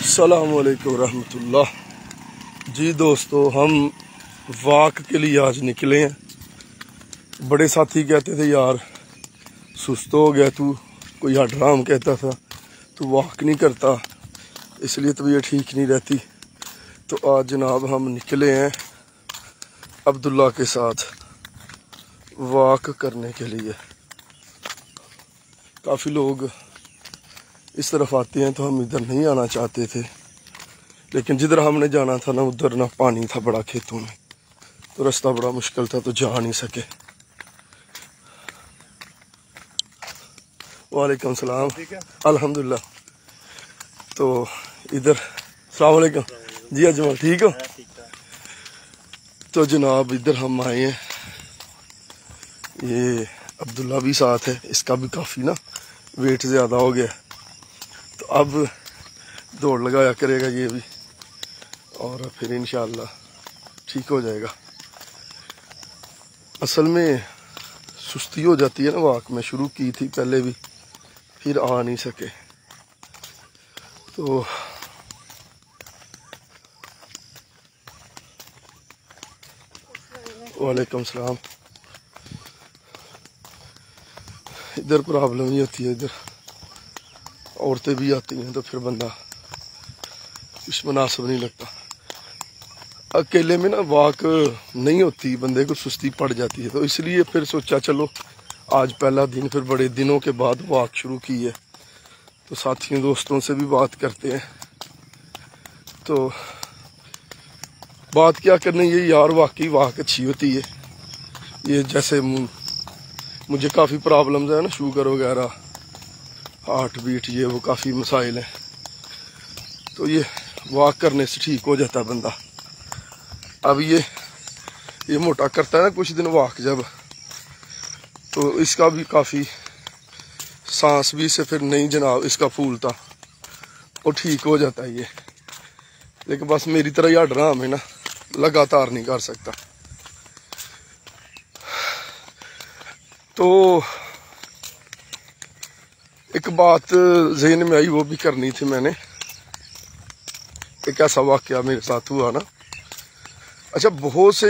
अस्सलाम वालेकुम रहमतुल्लाह। जी दोस्तों, हम वॉक के लिए आज निकले हैं। बड़े साथी कहते थे यार सुस्त हो गया तू, कोई हड्राम कहता था तू वॉक नहीं करता, इसलिए तबीयत ठीक नहीं रहती। तो आज जनाब हम निकले हैं अब्दुल्ला के साथ वॉक करने के लिए। काफ़ी लोग इस तरफ आते हैं तो हम इधर नहीं आना चाहते थे, लेकिन जिधर हमने जाना था ना उधर ना पानी था बड़ा खेतों में, तो रास्ता बड़ा मुश्किल था तो जा नहीं सके। वालेकुम सलाम। अल्हम्दुलिल्लाह। तो इधर सलाम वालेकुम जी। अजमल ठीक हो? तो जनाब इधर हम आए हैं, ये अब्दुल्ला भी साथ है, इसका भी काफ़ी ना वेट ज़्यादा हो गया, तो अब दौड़ लगाया करेगा ये भी, और फिर इंशाअल्लाह ठीक हो जाएगा। असल में सुस्ती हो जाती है ना वॉक में, शुरू की थी पहले भी, फिर आ नहीं सके। तो वालेकुम सलाम। इधर प्रॉब्लम ही होती है, इधर औरतें भी आती हैं तो फिर बंदा कुछ मुनासिब नहीं लगता। अकेले में ना वॉक नहीं होती, बंदे को सुस्ती पड़ जाती है, तो इसलिए फिर सोचा चलो आज पहला दिन, फिर बड़े दिनों के बाद वॉक शुरू की है, तो साथियों दोस्तों से भी बात करते हैं। तो बात क्या करनी, ये यार वाकई वॉक अच्छी होती है। ये जैसे मुझे काफ़ी प्रॉब्लम्स है ना, शुगर वगैरह, हार्ट बीट, ये वो काफ़ी मसाइल हैं, तो ये वॉक करने से ठीक हो जाता है बंदा। अब ये मोटा करता है ना कुछ दिन वॉक जब, तो इसका भी काफ़ी सांस भी से फिर नहीं जनाब इसका फूलता, वो ठीक हो जाता है ये। लेकिन बस मेरी तरह यार ड्राम है ना, लगातार नहीं कर सकता। तो एक बात ज़हन में आई, वो भी करनी थी मैंने। एक ऐसा वाक़या मेरे साथ हुआ ना, अच्छा बहुत से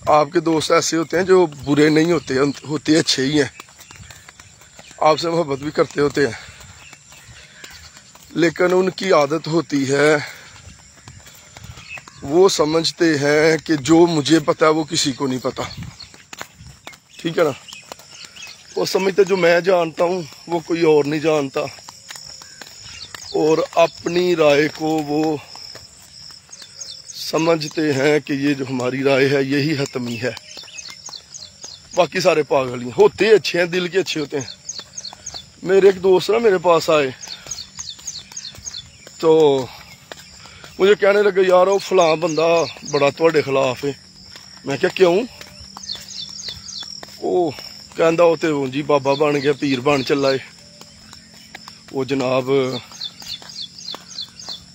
आपके दोस्त ऐसे होते हैं जो बुरे नहीं होते अच्छे ही हैं, आपसे मोहब्बत भी करते होते हैं, लेकिन उनकी आदत होती है, वो समझते हैं कि जो मुझे पता है वो किसी को नहीं पता, ठीक है ना। वो समझते जो मैं जानता हूँ वो कोई और नहीं जानता, और अपनी राय को वो समझते हैं कि ये जो हमारी राय है यही हतमी है, बाकी सारे पागल ही होते अच्छे हैं, दिल के अच्छे होते हैं। मेरे एक दोस्त ना मेरे पास आए, तो मुझे कहने लगे यार वो फलां बंदा बड़ा तुहाडे खिलाफ है। मैं क्या क्यों? वो कहंदा वो तो जी बाबा बन गया, पीर बन चला है, वो जनाब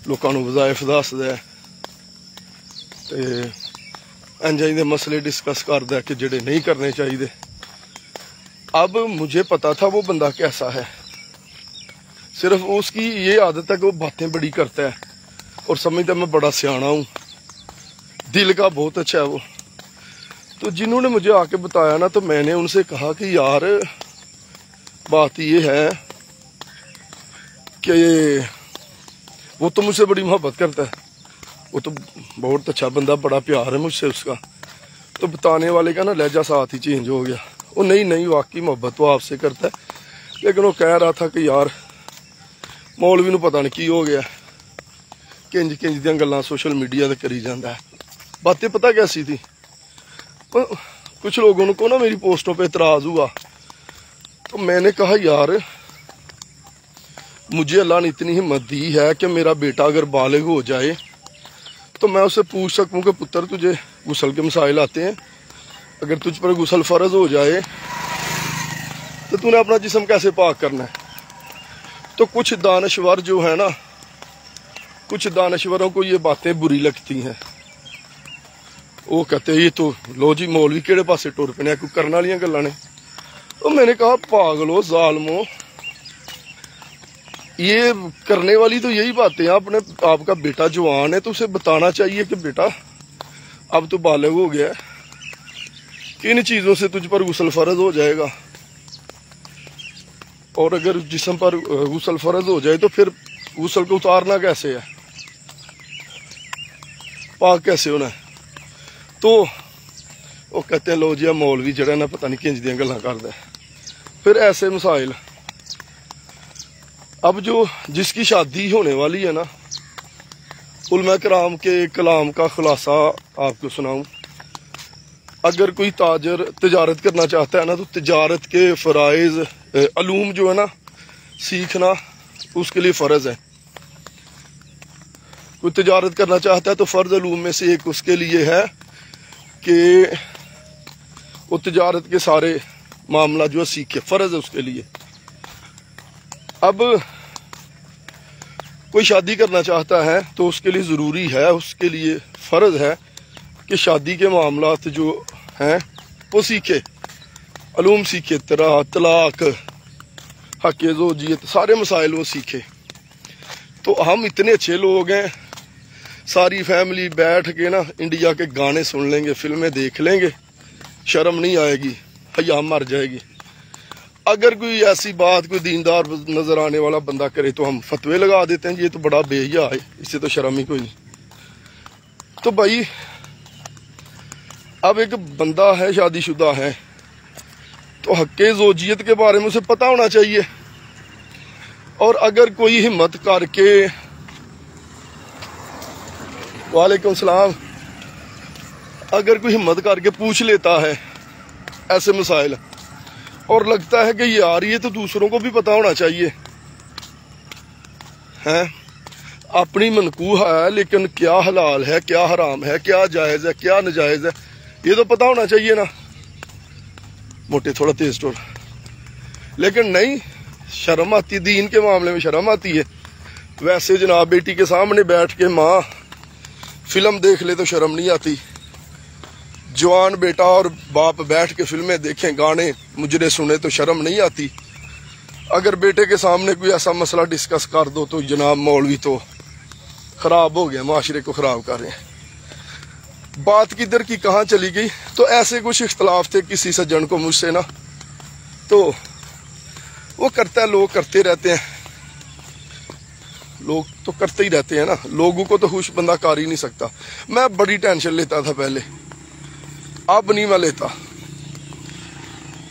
लोगों को वज़ाइफ दसदा ते इंज दे मसले डिस्कस करदा कि जेडे नहीं करने चाहिए। अब मुझे पता था वो बंदा कैसा है, सिर्फ उसकी ये आदत है कि वो बातें बड़ी करता है और समझता मैं बड़ा सियाना हूँ, दिल का बहुत अच्छा है वो। तो जिन्होंने मुझे आके बताया ना, तो मैंने उनसे कहा कि यार बात ये है कि वो तो मुझसे बड़ी मोहब्बत करता है, वो तो बहुत अच्छा बंदा, बड़ा प्यार है मुझसे उसका। तो बताने वाले का ना लहजा साथ ही चेंज हो गया। वो नहीं वाकई मोहब्बत तो आपसे करता है, लेकिन वो कह रहा था कि यार मौलवी नूं पता नहीं की हो गया, किंज दियां गल्लां सोशल मीडिया ते करी जांदा है। बातें पता कैसी थी, कुछ लोगों को ना मेरी पोस्टों पे एतराज़ हुआ, तो मैंने कहा यार मुझे अल्लाह ने इतनी हिम्मत दी है कि मेरा बेटा अगर बालिग हो जाए तो मैं उससे पूछ सकूं कि पुत्र तुझे गुस्ल के मसाइल आते हैं, अगर तुझ पर गुस्ल फ़र्ज हो जाए तो तूने अपना जिस्म कैसे पाक करना है। तो कुछ दानश्वर जो है ना, कुछ दानश्वरों को ये बातें बुरी लगती हैं, वो कहते ये तो लो जी मौलवी केड़े पासे टुर पे कोई करने वाली गल्लां ने। तो मैंने कहा पागलो जालमो, ये करने वाली तो यही बातें हैं। अपने आपका बेटा जवान है तो उसे बताना चाहिए कि बेटा अब तो बालिग हो गया है, इन चीजों से तुझ पर गुस्ल फर्ज हो जाएगा। और अगर जिस्म पर गुस्ल फर्ज हो जाए तो फिर गुस्ल को उतारना कैसे है, पाक कैसे होना है। तो वो कहते हैं लो जी मौलवी जड़ा ना पता नहीं किंज दियां गल्लां करदा है। फिर ऐसे मसाइल। अब जो जिसकी शादी होने वाली है ना, उलमा कराम के कलाम का खुलासा आपको सुनाऊं। अगर कोई ताजर तिजारत करना चाहता है ना, तो तिजारत के फ़राइज़ अलूम जो है ना सीखना उसके लिए फ़र्ज़ है। कोई तिजारत करना चाहता है तो फ़र्ज़ अलूम में से एक उसके लिए है कि वो तिजारत के सारे मामला जो है सीखे, फ़र्ज़ है उसके लिए। अब कोई शादी करना चाहता है तो उसके लिए ज़रूरी है, उसके लिए फ़र्ज़ है कि शादी के मामलात जो हैं वो सीखे, अलूम सीखे, तलाक, हक़ ज़ौजियत, सारे मसाइल वो सीखे। तो हम इतने अच्छे लोग हैं, सारी फैमिली बैठ के ना इंडिया के गाने सुन लेंगे, फिल्में देख लेंगे, शर्म नहीं आएगी, हया मर जाएगी। अगर कोई ऐसी बात कोई दीनदार नजर आने वाला बंदा करे तो हम फतवे लगा देते हैं, ये तो बड़ा बेहया है, इससे तो शर्म ही कोई नहीं। तो भाई अब एक बंदा है शादीशुदा है तो हक़ ज़ौजियत के बारे में उसे पता होना चाहिए। और अगर कोई हिम्मत करके, वालेकुम सलाम, अगर कोई हिम्मत करके पूछ लेता है ऐसे मसाइल और लगता है कि यार ये तो दूसरों को भी पता होना चाहिए है, अपनी मनकूह है लेकिन क्या हलाल है, क्या हराम है, क्या जायज़ है, क्या नाजायज़ है, ये तो पता होना चाहिए ना। मोटे थोड़ा तेज टोर, लेकिन नहीं, शर्म आती, दीन के मामले में शर्म आती है। वैसे जनाब बेटी के सामने बैठ के माँ फिल्म देख ले तो शर्म नहीं आती, जवान बेटा और बाप बैठ के फिल्में देखें, गाने मुजरे सुने तो शर्म नहीं आती। अगर बेटे के सामने कोई ऐसा मसला डिस्कस कर दो तो जनाब मौलवी तो खराब हो गया, माशरे को खराब कर रहे हैं। बात किधर की कहाँ चली गई। तो ऐसे कुछ इख्तलाफ थे किसी सज्जन को मुझसे ना, तो वो करता है, लोग करते रहते हैं, लोग तो करते ही रहते हैं ना, लोगों को तो खुश बंदा कर ही नहीं सकता। मैं बड़ी टेंशन लेता था पहले, अब नहीं मैं लेता,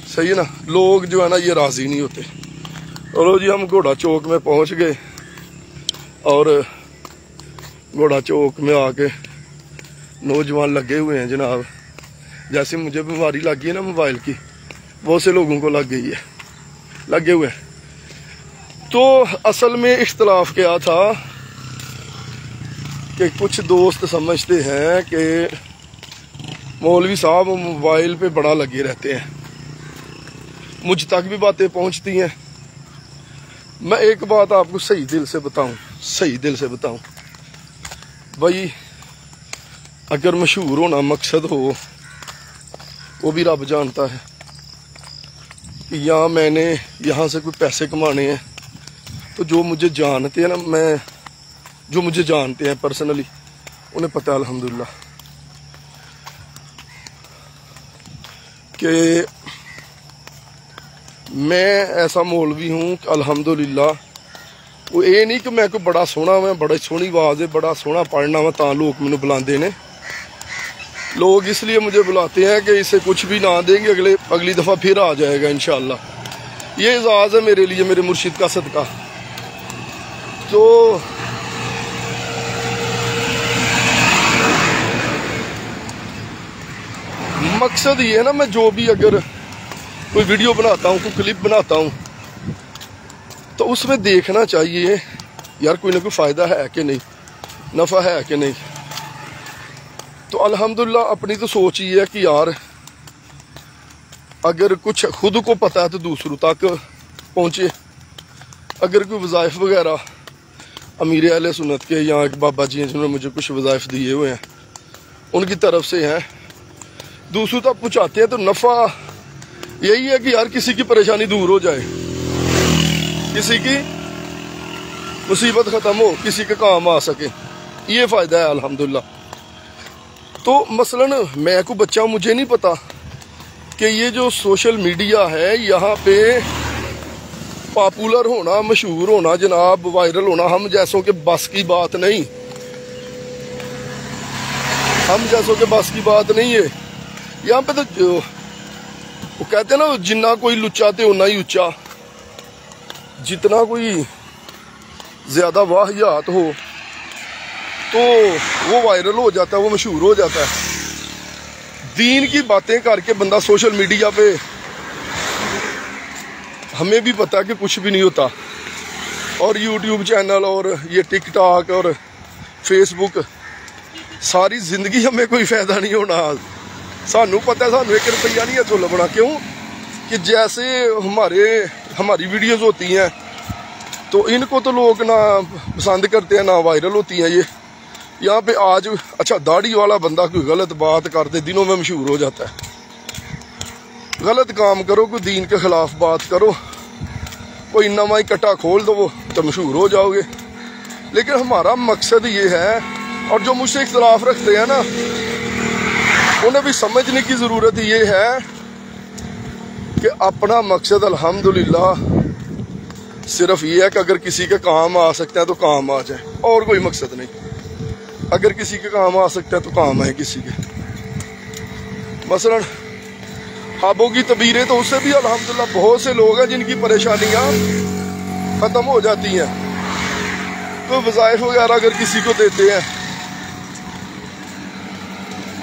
सही है ना। लोग जो है ना ये राजी नहीं होते। चलो जी हम घोड़ा चौक में पहुंच गए और घोड़ा चौक में आके नौजवान लगे हुए हैं जनाब। जैसे मुझे बीमारी लग गई है ना मोबाइल की, बहुत से लोगों को लग गई है, लगे हुए हैं। तो असल में इख्तलाफ क्या था कि कुछ दोस्त समझते हैं कि मौलवी साहब मोबाइल पे बड़ा लगे रहते हैं, मुझ तक भी बातें पहुंचती हैं। मैं एक बात आपको सही दिल से बताऊं भाई, अगर मशहूर होना मकसद हो, वो भी रब जानता है कि या मैंने यहाँ से कोई पैसे कमाने हैं, तो जो मुझे जानते हैं ना, जो मुझे जानते हैं पर्सनली, उन्हें पता है अल्हम्दुलिल्लाह कि मैं ऐसा मौलवी हूँ अल्हम्दुलिल्लाह। वो ये नहीं कि मैं कोई बड़ा सोहना मैं, बड़ी सोहनी आवाज़ है, बड़ा सोहना पढ़ना मैं तां लोग मैनू बुलाते ने। लोग इसलिए मुझे बुलाते हैं कि इसे कुछ भी ना देंगे, अगली दफ़ा फिर आ जाएगा इंशाअल्लाह। ये एजाज़ है मेरे लिए, मेरे मुर्शिद का सदका। तो मकसद ये है ना, मैं जो भी अगर कोई वीडियो बनाता हूँ, कोई क्लिप बनाता हूँ, तो उसमें देखना चाहिए यार कोई ना कोई फ़ायदा है कि नहीं, नफ़ा है कि नहीं। तो अल्हम्दुलिल्लाह अपनी तो सोच ही है कि यार अगर कुछ खुद को पता है तो दूसरों तक पहुँचे। अगर कोई वज़ाइफ वगैरह अमीर अहले सुन्नत के या एक बाबा जी हैं जिन्होंने मुझे कुछ वज़ाइफ दिए हुए हैं, उनकी तरफ से हैं, दूसरों तक पहुँचाते हैं, तो नफ़ा यही है कि यार किसी की परेशानी दूर हो जाए, किसी की मुसीबत ख़त्म हो, किसी के काम आ सके, ये फ़ायदा है अल्हम्दुलिल्लाह। तो मसलन मैं को बच्चा, मुझे नहीं पता कि ये जो सोशल मीडिया है यहाँ पे पॉपुलर होना, मशहूर होना जनाब, वायरल होना हम जैसों के बस की बात नहीं, हम जैसों के बस की बात नहीं है। यहाँ पे तो वो कहते हैं ना, जितना कोई लुच्चा ते उतना ही ऊंचा, जितना कोई ज्यादा वाहियात हो तो वो वायरल हो जाता है, वो मशहूर हो जाता है। दीन की बातें करके बंदा सोशल मीडिया पे, हमें भी पता है कि कुछ भी नहीं होता, और यूट्यूब चैनल और ये टिकटॉक और फेसबुक, सारी जिंदगी हमें कोई फायदा नहीं होना। सानू पता है सानू 1 रुपया नहीं है लबना। क्यों कि जैसे हमारी वीडियोस होती हैं तो इनको तो लोग ना पसंद करते हैं, ना वायरल होती हैं ये। यहाँ पे आज अच्छा दाढ़ी वाला बंदा कोई गलत बात कर दे, दिनों में मशहूर हो जाता है। गलत काम करो, कोई दीन के खिलाफ बात करो, कोई नवा इकट्ठा खोल दो, वो तो मशहूर हो जाओगे। लेकिन हमारा मकसद ये है, और जो मुझसे इख्तिलाफ रखते हैं ना, उन्हें भी समझने की ज़रूरत ये है कि अपना मकसद अल्हम्दुलिल्लाह सिर्फ ये है कि अगर किसी के काम आ सकते हैं तो काम आ जाए, और कोई मकसद नहीं। अगर किसी के काम आ सकते हैं तो काम आए किसी के। मसलन ख्वाबों की तबीरें, तो उससे भी अल्हम्दुलिल्लाह बहुत से लोग हैं जिनकी परेशानियां ख़त्म हो जाती हैं। तो वज़ाइफ वगैरह अगर किसी को देते हैं,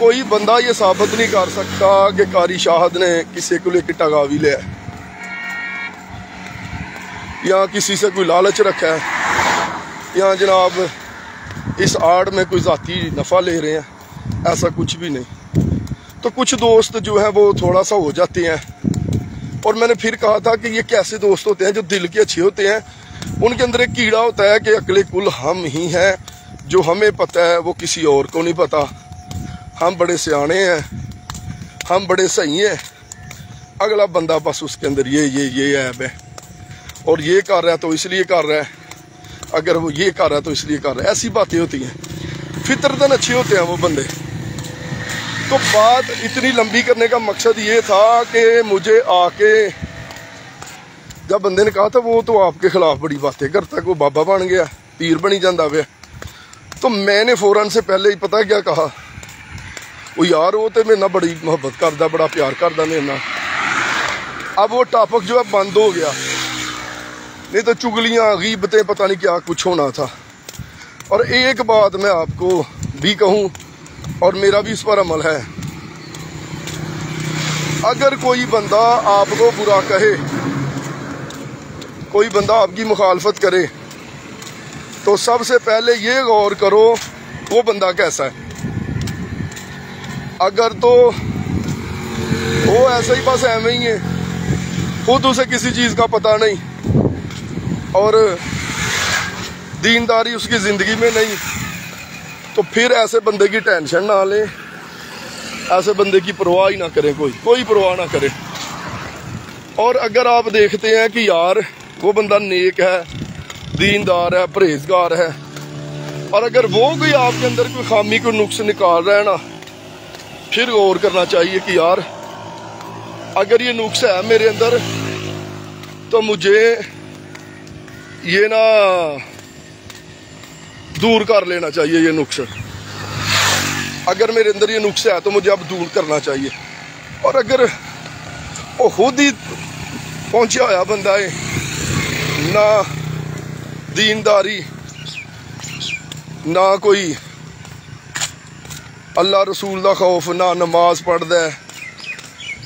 कोई बंदा ये साबित नहीं कर सकता कि कारी शाहद ने किसी को लेकर टगावी लिया या किसी से कोई लालच रखा है, या जनाब इस आड़ में कोई ज़ाती नफ़ा ले रहे हैं, ऐसा कुछ भी नहीं। तो कुछ दोस्त जो हैं वो थोड़ा सा हो जाते हैं। और मैंने फिर कहा था कि ये कैसे दोस्त होते हैं जो दिल के अच्छे होते हैं, उनके अंदर एक कीड़ा होता है कि अकले कुल हम ही हैं, जो हमें पता है वो किसी और को नहीं पता। हम बड़े सियाने हैं, हम बड़े सही हैं, अगला बंदा बस उसके अंदर ये ऐब है, और ये कर रहा है तो इसलिए कर रहा है, अगर वो ये कर रहा है तो इसलिए कर रहा है। ऐसी बातें होती हैं। फितरतन अच्छे होते हैं वो बंदे। तो बात इतनी लंबी करने का मकसद ये था कि मुझे आके जब बंदे ने कहा था वो तो आपके खिलाफ बड़ी बातें करता है, कोई बाबा बन गया, पीर बनी जाता वे, तो मैंने फौरन से पहले ही पता क्या कहा, वो यार वो तो मेरे ना बड़ी मोहब्बत करता, बड़ा प्यार करता मेरे ना। अब वो टॉपिक जो है बंद हो गया, नहीं तो चुगलियाँ गीबतें पता नहीं क्या कुछ होना था। और एक बात मैं आपको भी कहूँ, और मेरा भी इस पर अमल है, अगर कोई बंदा आपको बुरा कहे, कोई बंदा आपकी मुखालफत करे, तो सबसे पहले ये गौर करो वो बंदा कैसा है। अगर तो वो ऐसा ही बस ऐਵੇਂ ही है, खुद उसे किसी चीज़ का पता नहीं और दीनदारी उसकी ज़िंदगी में नहीं, तो फिर ऐसे बंदे की टेंशन ना लें, ऐसे बंदे की परवाह ही ना करें, कोई परवाह ना करे। और अगर आप देखते हैं कि यार वो बंदा नेक है, दीनदार है, परहेजगार है, और अगर वो कोई आपके अंदर कोई खामी, कोई नुक्स निकाल रहा है ना, फिर गौर करना चाहिए कि यार अगर ये नुक्स है मेरे अंदर तो मुझे ये ना दूर कर लेना चाहिए। ये नुक्स अगर मेरे अंदर ये नुक्स है तो मुझे अब दूर करना चाहिए। और अगर वो खुद ही पहुंचा होया बंदा है, ना दीनदारी, ना कोई अल्लाह रसूल दा खौफ, ना नमाज पढ़दा है,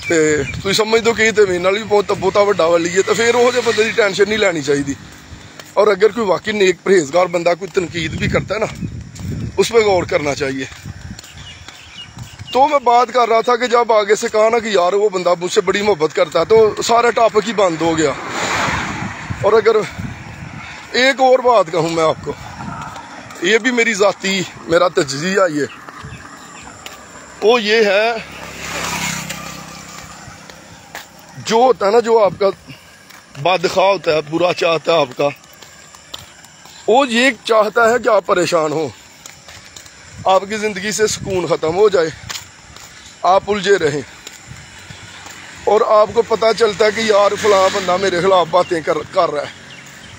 ते तुसीं समझ दो कि ते मेरे नाल भी बहुता वड्डा वली है, तो फिर वो जे बंदे की टेंशन नहीं लैनी चाहिए। और अगर कोई वाकई नेक परहेजगार बंदा कोई तनकीद भी करता है ना, उस पर गौर करना चाहिए। तो मैं बात कर रहा था कि जब आगे से कहा ना कि यार वो बंदा मुझसे बड़ी मोहब्बत करता है, तो सारा टॉपिक ही बंद हो गया। और अगर एक और बात कहूँ मैं आपको, ये भी मेरा तजज़िया ये, वो ये है, जो होता है ना, जो आपका बदखा होता है, बुरा चाहता है आपका, वो ये चाहता है कि आप परेशान हो, आपकी ज़िंदगी से सुकून ख़त्म हो जाए, आप उलझे रहें, और आपको पता चलता है कि यार फलां बंदा मेरे खिलाफ बातें कर रहा है,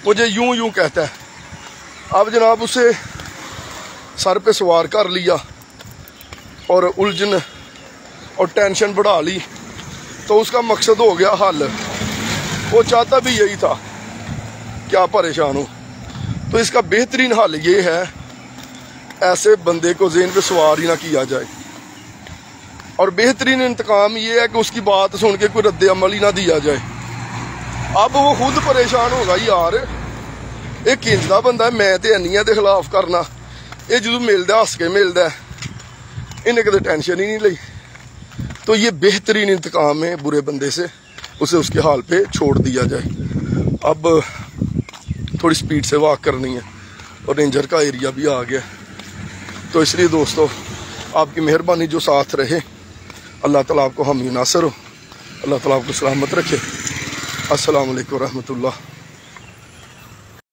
मुझे यूं कहता है। अब जनाब उसे सर पे सवार कर लिया और उलझन और टेंशन बढ़ा ली, तो उसका मकसद हो गया हल। वो चाहता भी यही था कि आप परेशान हो। तो इसका बेहतरीन हल ये है, ऐसे बंदे को ज़हन पे सवार ही ना किया जाए। और बेहतरीन इंतकाम ये है कि उसकी बात सुन के कोई रद्द अमल ही ना दिया जाए। अब वो खुद परेशान होगा, यार ये किंजदा बंदा है, मैं तो इन्नियां दे खिलाफ करना, ये जो मिलता हस के मिलता है, इन्हें कदे टेंशन ही नहीं ली। तो ये बेहतरीन इंतकाम है बुरे बंदे से, उसे उसके हाल पे छोड़ दिया जाए। अब थोड़ी स्पीड से वॉक करनी है और रेंजर का एरिया भी आ गया, तो इसलिए दोस्तों आपकी मेहरबानी जो साथ रहे, अल्लाह ताला आपको हामी नासर हो, अल्लाह ताला आपको सलामत रखे। अस्सलाम वालेकुम रहमतुल्लाह।